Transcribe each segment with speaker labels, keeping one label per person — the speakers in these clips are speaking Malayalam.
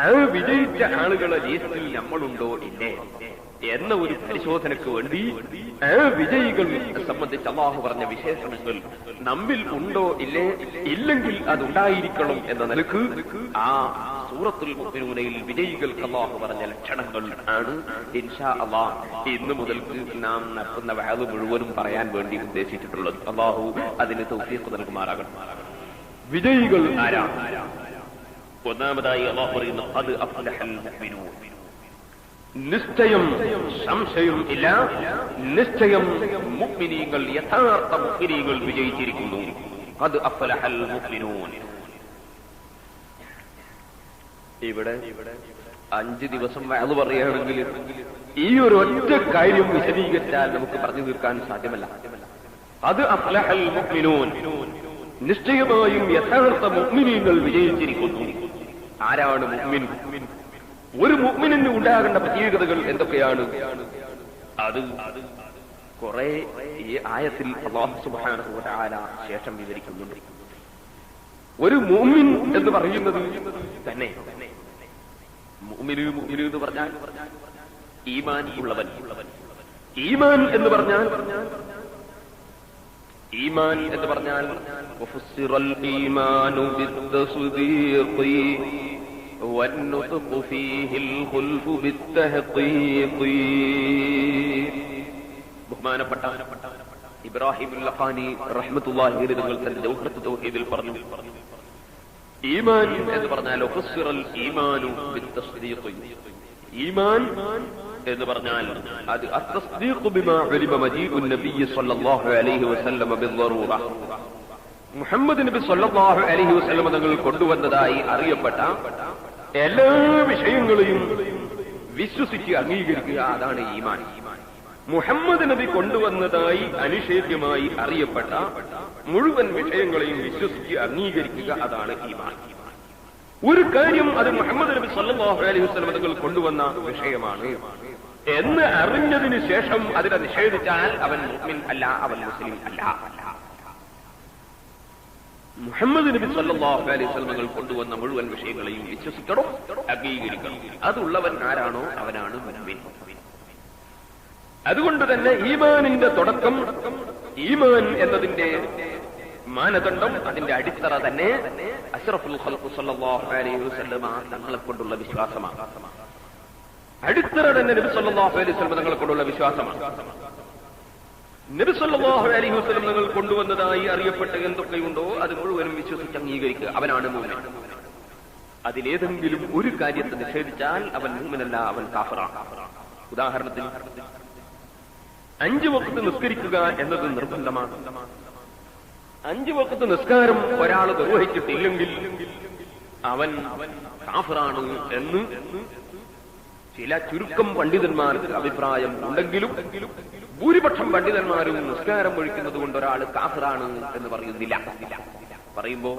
Speaker 1: ആ വിജയിച്ച ആളുകളെ ലിസ്റ്റിൽ നമ്മളുണ്ടോ ഇല്ലേ എന്ന ഒരു പരിശോധനയ്ക്ക് വേണ്ടി ആ വിജയികളെ സംബന്ധിച്ച് അല്ലാഹു പറഞ്ഞ വിശേഷണങ്ങൾ നമ്മിൽ ഉണ്ടോ ഇല്ലേ, ഇല്ലെങ്കിൽ അതുണ്ടായിരിക്കണം എന്ന നിലക്ക് ആ സൂറത്തുൽ മുഅ്മിനൂനയിൽ വിജയികൾക്ക് അല്ലാഹു പറഞ്ഞ ലക്ഷണങ്ങൾ ആണ് ഇൻഷാ അല്ലാഹ് ഇന്ന് മുതൽക്ക് നാം നടത്തുന്ന വഅദ് മുഴുവനും പറയാൻ വേണ്ടി ഉദ്ദേശിച്ചിട്ടുള്ളത്. അല്ലാഹു അതിന് തൗഫീഖ് നൽകുമാറാകട്ടെ. വിജയികൾ ആരാണ്? ഒന്നാമതായി അല്ലാഹു പറയുന്നു ഖദ് അഫ്ലഹൽ മുഅ്മിനൂൻ. നിശ്ചയം, സംശയം ഇല്ല, നിശ്ചയം മുഅ്മിനീങ്ങൾ, യഥാർത്ഥ മുഅ്മിനീങ്ങൾ വിജയിച്ചിരിക്കുന്നു. ഖദ് അഫ്ലഹൽ മുഅ്മിനൂൻ. ഇവിടെ 5 ദിവസം വഅദ് പറയുകയാണെങ്കിൽ ഈ ഒരു ഒറ്റ കാര്യം വിശദീകരിച്ചാൽ നമുക്ക് പറഞ്ഞു തീർക്കാൻ സാധ്യമല്ല. ഖദ് അഫ്ലഹൽ മുഅ്മിനൂൻ, നിശ്ചയമായും യഥാർത്ഥ മുഅ്മിനീങ്ങൾ വിജയിച്ചിരിക്കുന്നു. ആരാണ് മുഅ്മിൻ? ഒരു മുഅ്മിനിന് ഉണ്ടാകേണ്ട പ്രത്യേകതകൾ എന്തൊക്കെയാണ്? അത് കുറെ ഈ ആയത്തിൽ അല്ലാഹു സുബ്ഹാനഹു വ തആല ശേഷം വിവരിക്കുന്നുണ്ട്. ഒരു മുഅ്മിൻ എന്ന് പറയുന്നത് തന്നെ മുഅ്മിന് എന്ന് പറഞ്ഞാൽ ഈമാൻ ഉള്ളവൻ. ഈമാൻ എന്ന് പറഞ്ഞാൽ വഫസ്സിറൽ ഈമാനു ബിത്തസ്ദീഖി വന്നുത്ഖു ഫീഹിൽ ഖുൽഫു ബിത്തഹ്ഖീഖി. ബഹുമാനപ്പെട്ട ഇബ്രാഹിം അൽ-ലഖാനി റഹ്മത്തുള്ളാഹി അലൈഹി തങ്ങൾ തന്റെ ജൗഹറത്തുൽ തൗഹീദിൽ പറഞ്ഞു, ഈമാൻ എന്ന് പറഞ്ഞാൽ വഫസ്സിറൽ ഈമാനു ബിത്തസ്ദീഖി. ഈമാൻ എന്ന് പറഞ്ഞാൽ അത് അത്തസ്ദീഖു ബിമാ ഉലിമ മജീഉൻ നബി സ്വല്ലല്ലാഹു അലൈഹി വസല്ലം ബിദ്ദറൂറ. മുഹമ്മദ് നബി സ്വല്ലല്ലാഹു അലൈഹി വസല്ലം തങ്ങൾ കൊണ്ടുവന്നതായി അറിയപ്പെട്ട എല്ലാ വിഷയങ്ങളെയും വിശ്വസിച്ച് അംഗീകരിക്കുക, അതാണ് ഈമാൻ. മുഹമ്മദ് നബി കൊണ്ടുവന്നതായി അനിഷേധ്യമായി അറിയപ്പെട്ട മുഴുവൻ വിഷയങ്ങളെയും വിശ്വസിച്ച് അംഗീകരിക്കുക, അതാണ് ഈമാൻ. ഒരു കാര്യം അത് മുഹമ്മദ് നബി സല്ലല്ലാഹു അലൈഹി വസല്ലം തങ്ങൾ കൊണ്ടുവന്ന വിഷയമാണ് എന്ന് അറിഞ്ഞതിന് ശേഷം അതിനെ നിഷേധിച്ചാൽ അവൻ മുഅ്മിൻ അല്ല, അവൻ മുസ്ലിം അല്ല. മുഹമ്മദ് നബി സല്ലല്ലാഹു അലൈഹി വസല്ലം തങ്ങൾ കൊണ്ടുവന്ന മുഴുവൻ വിഷയങ്ങളെയും വിശ്വസിക്കണം, അംഗീകരിക്കണം. അതുള്ളവൻ ആരാണോ അവനാണ് മുഅ്മിൻ. അതുകൊണ്ട് തന്നെ ഈമാനിന്റെ തുടക്കം, ഈമാൻ എന്നതിന്റെ മാനദണ്ഡം, അതിന്റെ അടിത്തറ തന്നെ അഷ്റഫുൽ ഖൽഖ് സല്ലല്ലാഹു അലൈഹി വസല്ലം തങ്ങളെ കൊണ്ടുള്ള വിശ്വാസമാണ്. അടിത്തറ തന്നെ നബി സല്ലല്ലാഹു അലൈഹി വസല്ലം തങ്ങളെ കൊണ്ടുള്ള വിശ്വാസമാണ്. നബി സല്ലല്ലാഹു അലൈഹി വസല്ലം തങ്ങൾ കൊണ്ടുവന്നതായി അറിയപ്പെട്ട എന്തൊക്കെയുണ്ടോ അത് മുഴുവനും വിശ്വസിച്ച് അംഗീകരിക്കുക, അവനാണ് മുഅ്മിൻ. അതിലേതെങ്കിലും ഒരു കാര്യത്തെ നിഷേധിച്ചാൽ അവൻ മുഅ്മിനല്ല, അവൻ കാഫിറാണ്. ഉദാഹരണത്തിന് 5 വഖ്ത് നിസ്കരിക്കുക എന്നത് നിർബന്ധമാണ്. 5 വഖ്ത് നിസ്കാരം ഒരാൾ നിർവഹിച്ചിട്ടില്ലെങ്കിൽ അവൻ കാഫിറാണ് എന്ന് ചില ചുരുക്കം പണ്ഡിതന്മാർക്ക് അഭിപ്രായം ഉണ്ടെങ്കിലും ഭൂരിപക്ഷം പണ്ഡിതന്മാരും നിസ്കാരം ഒഴിക്കുന്നത് കൊണ്ട് ഒരാൾ കാഫിറാണ് എന്ന് പറയുന്നില്ല. പറയുമ്പോ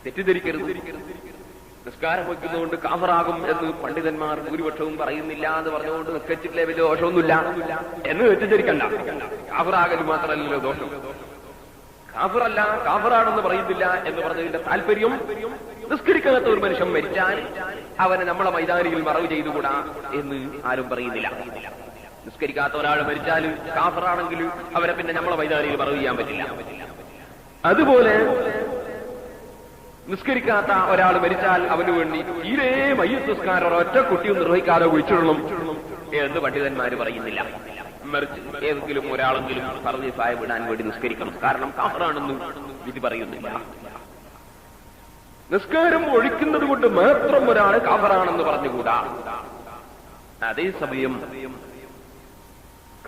Speaker 1: തെറ്റിദ്ധരിക്കരുത്. നിസ്കാരം വയ്ക്കുന്നതുകൊണ്ട് കാഫിറാകും എന്ന് പണ്ഡിതന്മാർ ഭൂരിപക്ഷവും പറയുന്നില്ല എന്ന് പറഞ്ഞുകൊണ്ട് നിസ്കരിച്ചിട്ടില്ലേ വലിയ ദോഷമൊന്നുമില്ല എന്ന് തെറ്റിദ്ധരിക്കണ്ട. കാഫിറാകൽ മാത്രമല്ലല്ലോ ദോഷം. കാഫിറല്ല, കാഫിറാണെന്ന് പറയുന്നില്ല എന്ന് പറഞ്ഞതിന്റെ താല്പര്യം നിസ്കരിക്കാത്ത ഒരു മനുഷ്യൻ മരിച്ചാൽ അവനെ നമ്മളെ മൈതാനിയിൽ മറവ് ചെയ്തുകൂടാ എന്ന് ആരും പറയുന്നില്ല. നിസ്കരിക്കാത്ത ഒരാൾ മരിച്ചാൽ കാഫിറാണെങ്കിൽ അവരെ പിന്നെ നമ്മളെ മൈതാനിയിൽ മറവ് ചെയ്യാൻ പറ്റില്ല. അതുപോലെ നിസ്കരിക്കാത്ത ഒരാൾ മരിച്ചാൽ അവന് വേണ്ടി തീരെ മയ്യിത്ത് നിസ്കാരം ഒരൊറ്റ കുട്ടിയും നിർവഹിക്കാതെ കുഴിച്ചിടണം എന്ന് പണ്ഡിതന്മാര് പറയുന്നില്ല. മറിച്ച് ഏതെങ്കിലും ഒരാളെങ്കിലും പറഞ്ഞ് സായം വിടാൻ വേണ്ടി നിസ്കരിക്കണം, കാരണം കാഫിറാണെന്ന് വിധി പറയുന്നില്ല. നിസ്കാരം ഒഴിക്കുന്നത് കൊണ്ട് മാത്രം ഒരാൾ കാഫിറാണെന്ന് പറഞ്ഞുകൂടാ. അതേസമയം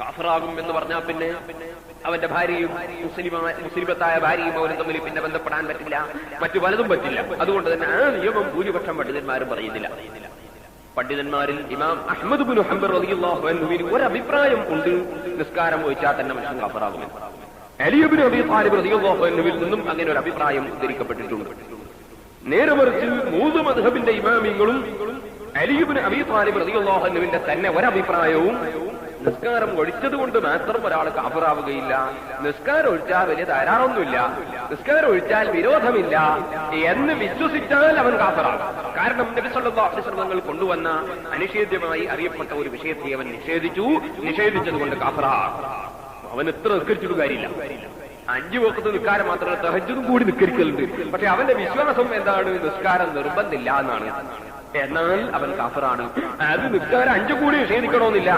Speaker 1: കാഫിറാകും എന്ന് പറഞ്ഞാൽ പിന്നെ അവന്റെ ഭാര്യയും മുസ്ലിമത്തായ ഭാര്യയും അവരും തമ്മിൽ പിന്നെ ബന്ധപ്പെടാൻ പറ്റില്ല, മറ്റു പലതും പറ്റില്ല. അതുകൊണ്ട് തന്നെ ആ നിയമം ഭൂരിപക്ഷം പണ്ഡിതന്മാരും പറയുന്നില്ല. പണ്ഡിതന്മാരിൽ ഇമാം അഹ്മദ് ഇബ്നു ഹംബൽ റളിയല്ലാഹു അൻഹുവിന് ഒരു അഭിപ്രായം ഉണ്ട്, നിസ്കാരം ഒഴിച്ചാൽ തന്നെ മനുഷ്യൻ കാഫിറാകുമെന്ന്. അലി ഇബ്നു അബീ ത്വാലിബ് റളിയല്ലാഹു അൻഹുവിൽ നിന്നും അങ്ങനെ ഒരു അഭിപ്രായം ഉദ്ധരിക്കപ്പെട്ടിട്ടുണ്ട്. നേരെ മറിച്ച് 3 മദ്ഹബിന്റെ ഇമാമിങ്ങളും അലി ഇബ്നു അബീ ത്വാലിബ് റളിയല്ലാഹു അൻഹുവിന്റെ തന്നെ ഒരഭിപ്രായവും നിസ്കാരം ഒഴിച്ചത് കൊണ്ട് മാത്രം ഒരാൾ കാഫിറാവുകയില്ല. നിസ്കാരം ഒഴിച്ചാൽ വലിയ ധാരാളമൊന്നുമില്ല, നിസ്കാരം ഒഴിച്ചാൽ വിരോധമില്ല എന്ന് വിശ്വസിച്ചാൽ അവൻ കാഫിറാകും. കാരണം നബി സല്ലല്ലാഹു അലൈഹി വസല്ലം കൊണ്ടുവന്ന അനിഷേധ്യമായി അറിയപ്പെട്ട ഒരു വിഷയത്തെ അവൻ നിഷേധിച്ചത് കൊണ്ട് കാഫിറാകും. അവൻ എത്ര നിസ്കരിച്ചിട്ട് കാര്യമില്ല. 5 വഖത്ത് നിസ്കാരം മാത്രമല്ല, തഹജ്ജുദും കൂടി നിസ്കരിക്കലുണ്ട്. പക്ഷെ അവന്റെ വിശ്വാസം എന്താണ്? നിസ്കാരം നിർബന്ധമില്ല എന്നാണ്. എന്നാൽ അവൻ കാഫിറാണ്. അത് നിസ്കാരം 5 കൂടി നിഷേധിക്കണമെന്നില്ല.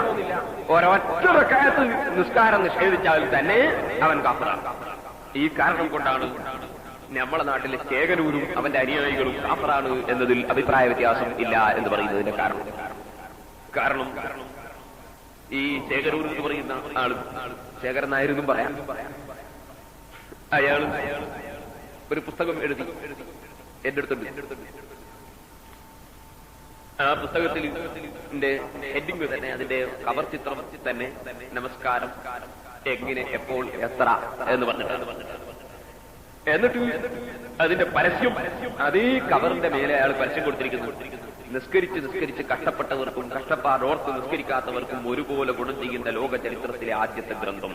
Speaker 1: ഒരൊറ്റ റക്അത്ത് നിസ്കാരം നിഷേധിച്ചാൽ തന്നെ അവൻ കാഫിറാണ്. ഈ കാരണം കൊണ്ടാണ് നമ്മളെ നാട്ടിലെ ശേഖരൂരും അവന്റെ അനുയായികളും കാഫിറാണ് എന്നതിൽ അഭിപ്രായ വ്യത്യാസം ഇല്ല എന്ന് പറയുന്നതിന്റെ കാരണം ഈ ശേഖരൂർ എന്ന് പറയുന്ന ആള്, ശേഖരൻ നായരെന്നും പറയാം, അയാൾ ഒരു പുസ്തകം എഴുതി എന്റെ അടുത്തുണ്ട്. ആ പുസ്തകത്തിൽ ഹെഡിങ് തന്നെ, അതിന്റെ കവർ ചിത്രം തന്നെ നമസ്കാരം എങ്ങനെ, എപ്പോൾ, എത്ര എന്ന് പറഞ്ഞിട്ട്, എന്നിട്ട് അതിന്റെ പരസ്യം അതേ കവറിന്റെ മേലെ അയാൾ പരസ്യം കൊടുത്തിരിക്കുന്നു. നിസ്കരിച്ച് കഷ്ടപ്പെട്ടവർക്കും കഷ്ടപ്പാടോർത്ത് നിസ്കരിക്കാത്തവർക്കും ഒരുപോലെ ഗുണം ചെയ്യുന്ന ലോക ചരിത്രത്തിലെ ആദ്യത്തെ ഗ്രന്ഥം.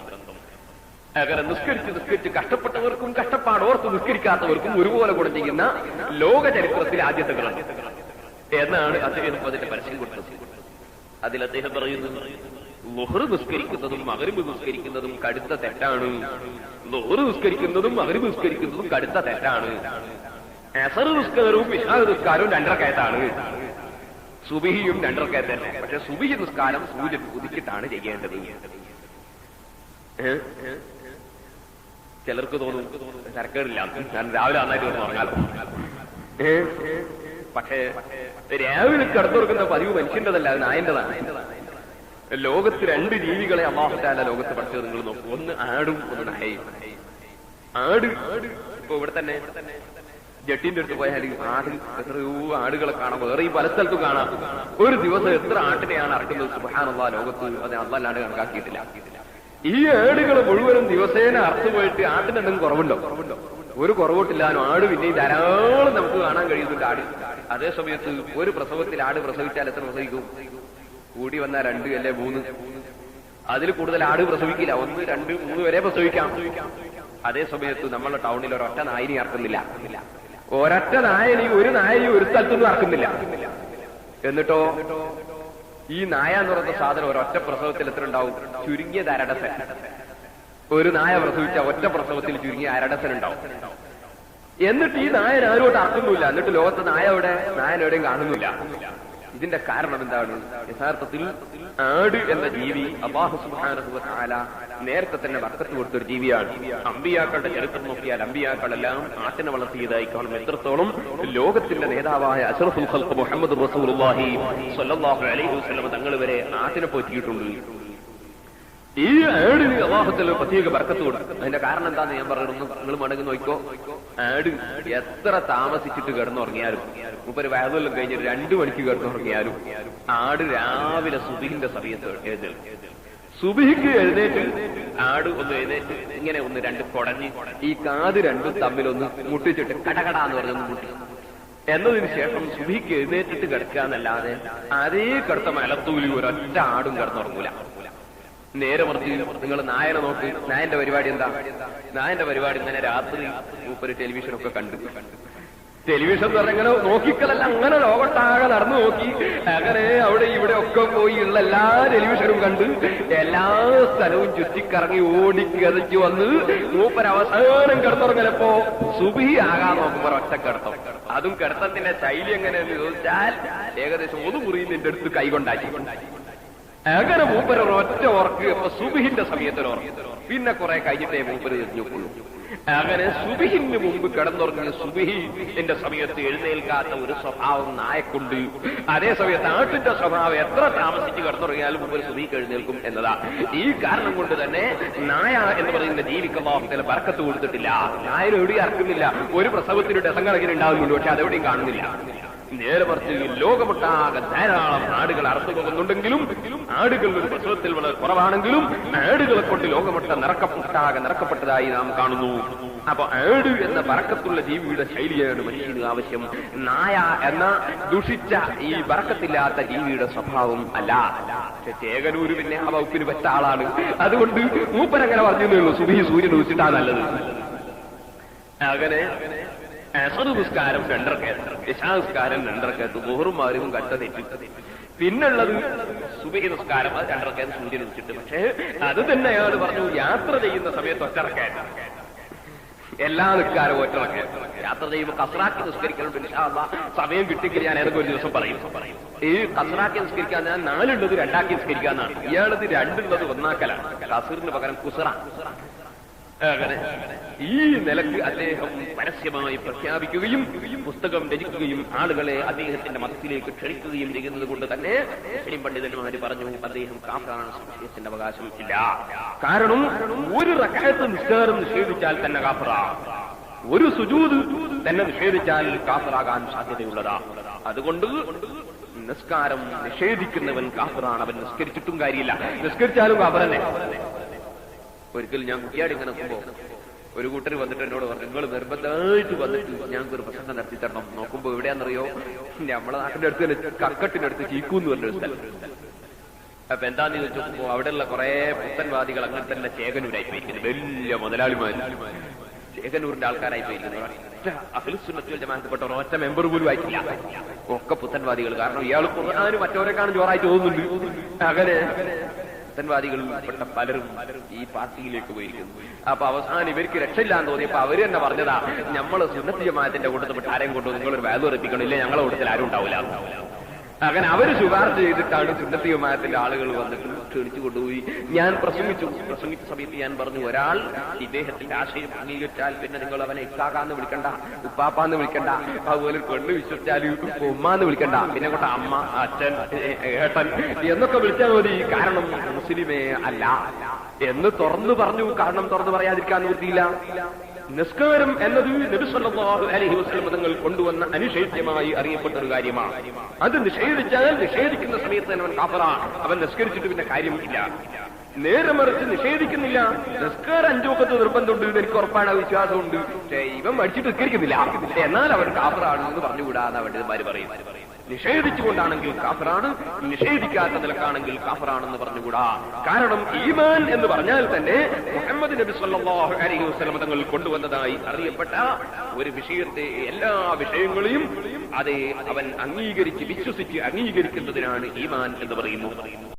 Speaker 1: അങ്ങനെ നിസ്കരിച്ച് കഷ്ടപ്പെട്ടവർക്കും കഷ്ടപ്പാടോർത്ത് നിസ്കരിക്കാത്തവർക്കും ഒരുപോലെ ഗുണം ചെയ്യുന്ന ലോക ചരിത്രത്തിലെ ആദ്യത്തെ ഗ്രന്ഥം എന്നാണ് അദ്ദേഹം അതിന്റെ പരസ്യം കൊടുത്തത്. അതിൽ അദ്ദേഹം പറയുന്നു, ളുഹ്ർ നിസ്കരിക്കുന്നതും മഗ്രിബ് നിസ്കരിക്കുന്നതും കടുത്ത തെറ്റാണ്. ളുഹ്ർ നിസ്കരിക്കുന്നതും മഗ്രിബ് നിസ്കരിക്കുന്നതും കടുത്ത തെറ്റാണ്. അസർ നിസ്കാരവും ഇശാ നിസ്കാരവും 2 റക്അത്താണ്. സുബഹിയും 2 റക്അത്ത് തന്നെ. പക്ഷെ സുബഹി നിസ്കാരം സൂര്യൻ ഉദിച്ചിട്ടാണ് ചെയ്യേണ്ടത്. ചിലർക്ക് തോന്നും തരക്കേടില്ല, ഞാൻ രാവിലെ നന്നായിട്ട് വന്ന് ഉറങ്ങാലോ. പക്ഷേ രാവിലെ കിടന്നുറങ്ങുന്ന പതിവ് മനുഷ്യൻ്റെതല്ല, അത് നായന്റെതാണ്. ലോകത്ത് 2 ജീവികളെ അല്ലാഹു തആല ലോകത്ത് പഠിച്ചത് നിങ്ങൾ നോക്കൂ. ഒന്ന് ആടും, ഒന്ന് നായയും. ആട് ഇപ്പൊ ഇവിടെ തന്നെ ജട്ടിന്റെ അടുത്ത് പോയാൽ ആട്, എത്രയോ ആടുകളെ കാണാം, വേറെയും പല സ്ഥലത്തും കാണാം. ഒരു ദിവസം എത്ര ആട്ടിനെയാണ് അറക്കുന്നത് സുബ്ഹാനല്ലാഹ്, ലോകത്ത് അത് അല്ലാണ്ട് കണക്കാക്കിയിട്ടില്ല. ഈ ആടുകൾ മുഴുവനും ദിവസേന അറുത്തുപോയിട്ട് ആട്ടിന് എന്തെങ്കിലും കുറവുണ്ടോ? ഒരു കുറവിട്ടില്ലാനോ. ആട് പിന്നെയും ധാരാളം നമുക്ക് കാണാൻ കഴിയുന്നുണ്ട് ആട്. അതേ സമയത്ത് ഒരു പ്രസവത്തിൽ ആട് പ്രസവിച്ചാൽ എത്ര പ്രസവിക്കും? കൂടി വന്നാൽ 2 അല്ലെ 3. അതിൽ കൂടുതൽ ആട് പ്രസവിക്കില്ല. 1, 2, 3 വരെ പ്രസവിക്കാം. അതേ സമയത്ത് നമ്മളെ ടൗണിൽ ഒരൊറ്റ നായനെ ഇറക്കുന്നില്ല. ഒരൊറ്റ നായനെയും ഒരു സ്ഥലത്തൊന്നും ഇറക്കുന്നില്ല. എന്നിട്ടോ ഈ നായ എന്ന് പറയുന്ന സാധനം ഒരൊറ്റ പ്രസവത്തിൽ എത്ര ഉണ്ടാവും? ചുരുങ്ങിയത് അരഡസൻ. ഒരു നായ പ്രസവിച്ച ഒറ്റ പ്രസവത്തിൽ ചുരുങ്ങിയ അരഡസൻ ഉണ്ടാവും. എന്നിട്ട് ഈ നായൻ ആരോട്ട് അറക്കുന്നില്ല. എന്നിട്ട് ലോകത്ത് നായനെവിടെയും കാണുന്നില്ല. ഇതിന്റെ കാരണം എന്താണ്? യഥാർത്ഥത്തിൽ ആട് എന്ന ജീവി അല്ലാഹു സുബ്ഹാനഹു വ തആല നേരത്തെ തന്നെ ബർക്കത്ത് കൊടുത്തൊരു ജീവിയാണ്. അമ്പിയാക്കളുടെ ചരിത്രം നോക്കിയാൽ അമ്പിയാക്കളെല്ലാം ആട്ടിനെ വളർത്തിയതായി കാണും. എത്രത്തോളം ലോകത്തിന്റെ നേതാവായ അഷ്റഫുൽ ഖൽഖ് മുഹമ്മദ് റസൂലുള്ളാഹി സ്വല്ലല്ലാഹു അലൈഹി വസല്ലം തങ്ങൾ വരെ ആട്ടിനെ പോറ്റിയിട്ടുണ്ട്. ഈ ആടിന് അല്ലാഹു തആല പ്രത്യേക ബർക്കത്ത് കൊടുക്കും. അതിന്റെ കാരണം എന്താന്ന് ഞാൻ പറയുന്നു, നിങ്ങൾ മടങ്ങി നോക്കിക്കോ. ആട് എത്ര താമസിച്ചിട്ട് കിടന്നുറങ്ങിയാലും, മൂപ്പര് വയതെല്ലാം കഴിഞ്ഞിട്ട് 2 മണിക്ക് കിടന്നുറങ്ങിയാലും ആട് രാവിലെ സുബഹിന്റെ സമയത്ത് എഴുന്നേൽക്കും. സുബഹിക്ക് എഴുന്നേറ്റ് ആട് ഒന്ന് എഴുന്നേറ്റ് ഇങ്ങനെ 1-2 കുടഞ്ഞ് ഈ കാത് 2 തമ്മിലൊന്ന് മുട്ടിച്ചിട്ട് കടകടാന്ന് പറഞ്ഞൊന്ന് മുട്ടി എന്നതിന് ശേഷം സുബഹിക്ക് എഴുന്നേറ്റിട്ട് കിടക്കുക എന്നല്ലാതെ അതേ കിടത്ത മലത്തൂലി ഒരൊറ്റ ആടും കിടന്നുറങ്ങൂല. നേരെ മറിച്ച് നിങ്ങൾ നായനെ നോക്ക്. നായന്റെ പരിപാടി എന്താ? നായന്റെ പരിപാടി ഇങ്ങനെ രാത്രി മൂപ്പര് ടെലിവിഷനൊക്കെ കണ്ടു. ടെലിവിഷൻ എന്ന് പറഞ്ഞങ്ങനെ നോക്കിക്കളല്ല, അങ്ങനെ ലോകത്താകെ നടന്നു നോക്കി, അങ്ങനെ അവിടെ ഇവിടെ ഒക്കെ പോയി ഉള്ള എല്ലാ ടെലിവിഷനും കണ്ട് എല്ലാ സ്ഥലവും ചുറ്റിക്കറങ്ങി ഓടിക്കതച്ചു വന്ന് മൂപ്പര് അവസാനം കിടന്നുറങ്ങലപ്പോ സുബഹി ആകാൻ നോക്കുമ്പോ ഒറ്റ കിടത്തം. അതും കിടത്തത്തിന്റെ ശൈലി എങ്ങനെയെന്ന് ചോദിച്ചാൽ ഏകദേശം 1 മുറി നിന്റെ അടുത്ത് കൈകൊണ്ടാക്കി. അങ്ങനെ മൂപ്പര് ഒറ്റ ഉറക്ക്. അപ്പൊ സുബഹിന്റെ സമയത്തൊരുറക്ക്. പിന്നെ കുറെ കഴിഞ്ഞിട്ടേ മൂപ്പര് എഴുന്നേൽക്കുള്ളൂ. അങ്ങനെ സുബഹിന് മുമ്പ് കിടന്നുറങ്ങിയ സുബഹിന്റെ സമയത്ത് എഴുന്നേൽക്കാത്ത ഒരു സ്വഭാവം നായക്കുണ്ട്. അതേ സമയത്ത് ആട്ടിന്റെ സ്വഭാവം എത്ര താമസിച്ച് കിടന്നുറങ്ങിയാലും മുമ്പ് സുബഹിക്ക് എഴുന്നേൽക്കും എന്നതാ. ഈ കാരണം കൊണ്ട് തന്നെ നായ എന്ന് പറയുന്ന ജീവിക്ക് അല്ലാഹു തആല ബർക്കത്ത് കൊടുത്തിട്ടില്ല. നായനെ എവിടെയും ഇറക്കുന്നില്ല. ഒരു പ്രസവത്തിന് ഡസങ്കണക്കിന് ഉണ്ടാകുന്നുണ്ട്, പക്ഷെ അതെവിടെയും കാണുന്നില്ല. നേരെ മറിച്ച് ലോകമൊട്ടാകെ ധാരാളം ആടുകൾ അറുത്തു പോകുന്നുണ്ടെങ്കിലും ആടുകൾ ഒരു പ്രസവത്തിൽ വളരെ കുറവാണെങ്കിലും ആടുകളെ കൊണ്ട് ലോകമൊട്ട നിറക്കപ്പെട്ടതായി നാം കാണുന്നു. അപ്പൊ ആട് എന്ന ബറക്കത്തുള്ള ജീവിയുടെ ശൈലിയാണ് മനുഷ്യന് ആവശ്യം. നായ എന്ന ദുഷിച്ച ഈ ബറക്കത്തില്ലാത്ത ജീവിയുടെ സ്വഭാവം അല്ല. പക്ഷെ ചേകനൂര് പിന്നെ ആ വകുപ്പിന് പറ്റ ആളാണ്. അതുകൊണ്ട് മൂപ്പരങ്ങനെ പറഞ്ഞേ സുബഹി സൂര്യൻ ഉദിച്ചിട്ടാ നല്ലത്. അങ്ങനെ അസർ നിസ്കാരം 2 റക്അത്ത്, ഇശാ നിസ്കാരം 2 റക്അത്ത്, ദുഹറും മഗ്‌രിബും കട്ട തെറ്റി. പിന്നുള്ളത് സുബഹി നിസ്കാരം 2 റക്അത്ത് സൂര്യൻ ഉദിച്ചിട്ട്. പക്ഷേ അത് തന്നെ അയാൾ പറഞ്ഞു യാത്ര ചെയ്യുന്ന സമയത്ത് 1 റക്അത്ത്, എല്ലാ നിസ്കാരവും 1 റക്അത്ത്. യാത്ര ചെയ്യുമ്പോൾ കസ്റാക്കി നിസ്കരിക്കണം. ഇൻഷാ അല്ലാഹ് സമയം കിട്ടിയെങ്കിൽ ഞാൻ ഏതൊക്കെ ഒരു ദിവസം പറയും. ഈ കസ്റാക്കി നിസ്കരിക്കാൻ ഞാൻ 4 ഉള്ളത് 2 ആക്കി നിസ്കരിക്കാന്നാണ്. ഇയാളത് 2 ഉള്ളത് 1 ആക്കലാണ്. കസറിന് പകരം കുസറ. അങ്ങനെ ഈ നിലക്ക് അദ്ദേഹം പരസ്യമായി പ്രഖ്യാപിക്കുകയും പുസ്തകം രചിക്കുകയും ആളുകളെ അദ്ദേഹത്തിന്റെ മതത്തിലേക്ക് ക്ഷണിക്കുകയും ചെയ്യുന്നത് കൊണ്ട് തന്നെ മുസ്ലിം പണ്ഡിതന്മാര് പറഞ്ഞു അദ്ദേഹം കാഫിറാണ്, സംശയത്തിന്റെ അവകാശം ഇല്ല. കാരണം ഒരു റക്അത്ത് നിസ്കാരം നിഷേധിച്ചാൽ തന്നെ കാഫിറാ, ഒരു സുജൂദ് തന്നെ നിഷേധിച്ചാൽ കാഫിറാകാൻ സാധ്യതയുള്ളതാ. അതുകൊണ്ട് നിസ്കാരം നിഷേധിക്കുന്നവൻ കാഫിറാണ്. അവൻ നിസ്കരിച്ചിട്ടും കാര്യമില്ല, നിസ്കരിച്ചാലും കാഫിർ തന്നെ. ഒരിക്കൽ ഞാൻ കുട്ടിയാടി ഇങ്ങനെ നോക്കുമ്പോ ഒരു കൂട്ടർ വന്നിട്ട് എന്നോട് പറഞ്ഞു, നിങ്ങൾ നിർബന്ധമായിട്ട് വന്നിട്ട് ഞങ്ങൾക്ക് ഒരു പ്രസംഗം നടത്തി തരണം. നോക്കുമ്പോ എവിടെയാണെന്നറിയോ, നമ്മളെ നാട്ടിന്റെ അടുത്ത് തന്നെ കക്കട്ടിന്റെ അടുത്ത് ചീക്കൂന്ന് പറഞ്ഞൊരു സ്ഥലം. അപ്പൊ എന്താന്ന് ചോദിച്ചപ്പോ അവിടെയുള്ള കുറെ പുത്തൻവാദികൾ അങ്ങനെ തന്നെ ചേകനൂരായി പോയിരിക്കുന്നത്, വലിയ മുതലാളിമാര് ചേകനൂരിന്റെ ആൾക്കാരായി പോയിരിക്കുന്നത്. അഹ്ലുസുന്നത്ത് വൽ ജമാഅത്തിൽപ്പെട്ട ഒരൊറ്റ മെമ്പർ പോലും ആയിട്ടില്ല, ഒക്കെ പുത്തൻവാദികൾ. കാരണം ഇയാൾ ഖുർആന് മറ്റവരെക്കാളും ജോറായിട്ട് തോന്നുന്നുണ്ട്. അങ്ങനെ പുത്തൻവാദികളിൽപ്പെട്ട പലരും ഈ പാർട്ടിയിലേക്ക് പോയിരിക്കുന്നു. അപ്പൊ അവസാനം ഇവർക്ക് രക്ഷയില്ലാന്ന് തോന്നിയപ്പോ അവര് തന്നെ പറഞ്ഞതാ, നമ്മള് സുന്നത്ത് ജമാഅത്തിന്റെ കൂട്ടത്തിൽ ആരെയും കൊണ്ടു നിങ്ങളൊരു വാല്യൂ ഉറപ്പിക്കണില്ലേ, ഞങ്ങളെ കൂട്ടത്തിൽ ആരും ഉണ്ടാവില്ല. അങ്ങനെ അവര് ശുപാർശ ചെയ്തിട്ടാണ് സുന്നത്ത് ജമാഅത്തിന്റെ ആളുകൾ വന്നിട്ട് ക്ഷണിച്ചു കൊണ്ടുപോയി. ഞാൻ പ്രസംഗിച്ച സമയത്ത് ഞാൻ പറഞ്ഞു, ഒരാൾ ഇദ്ദേഹത്തിന്റെ ആശയം അംഗീകരിച്ചാൽ പിന്നെ നിങ്ങൾ അവനെ ഇക്കാക്കാന്ന് വിളിക്കണ്ട, ഉപ്പാപ്പാന്ന് വിളിക്കണ്ട, അതുപോലെ പെണ്ണ് വിശ്വസിച്ചാൽ ഉമ്മാന്ന് വിളിക്കണ്ട, പിന്നെ കൊണ്ട് അമ്മ, അച്ഛൻ, ഏട്ടൻ എന്നൊക്കെ വിളിച്ചാൽ മതി. കാരണം മുസ്ലിമേ അല്ല എന്ന് തുറന്നു പറഞ്ഞു. കാരണം തുറന്നു പറയാതിരിക്കാൻ നിവൃത്തിയില്ല. നിസ്കാരം എന്നത് നബി സല്ലല്ലാഹു അലൈഹി വസല്ലം തങ്ങൾ കൊണ്ടുവന്ന അനിഷേധ്യമായി അറിയപ്പെട്ട ഒരു കാര്യമാണ്. അത് നിഷേധിച്ചാൽ നിഷേധിക്കുന്ന സമയത്ത് അവൻ കാഫിറാണ്, അവൻ നിസ്കരിച്ചിട്ട് പിന്നെ കാര്യമില്ല. നേരെ മറിച്ച് നിഷേധിക്കുന്നില്ല, നിസ്കാരം 5 വഖത്ത് നിർബന്ധമുണ്ട്, എനിക്ക് ഉറപ്പാണ്, വിശ്വാസമുണ്ട്, പക്ഷേ ഇവൻ മടിച്ചിട്ട് നിസ്കരിക്കുന്നില്ല, എന്നാൽ അവൻ കാഫിറാണ് എന്ന് പറഞ്ഞുകൂടാന്ന് പണ്ഡിതന്മാര് പറയും. നിഷേധിച്ചുകൊണ്ടാണെങ്കിൽ കാഫിറാണ്, നിഷേധിക്കാത്ത നിലക്കാണെങ്കിൽ കാഫിറാണെന്ന് പറഞ്ഞുകൂടാ. കാരണം ഈമാൻ എന്ന് പറഞ്ഞാൽ തന്നെ മുഹമ്മദ് നബി സല്ലല്ലാഹു അലൈഹി വസല്ലം തങ്ങൾ കൊണ്ടുവന്നതായി അറിയപ്പെട്ട ഒരു വിഷയത്തെ, എല്ലാ വിഷയങ്ങളെയും അവൻ അംഗീകരിച്ച് വിശ്വസിച്ച് അംഗീകരിക്കുന്നതിനാണ് ഈമാൻ എന്ന് പറയുന്നു.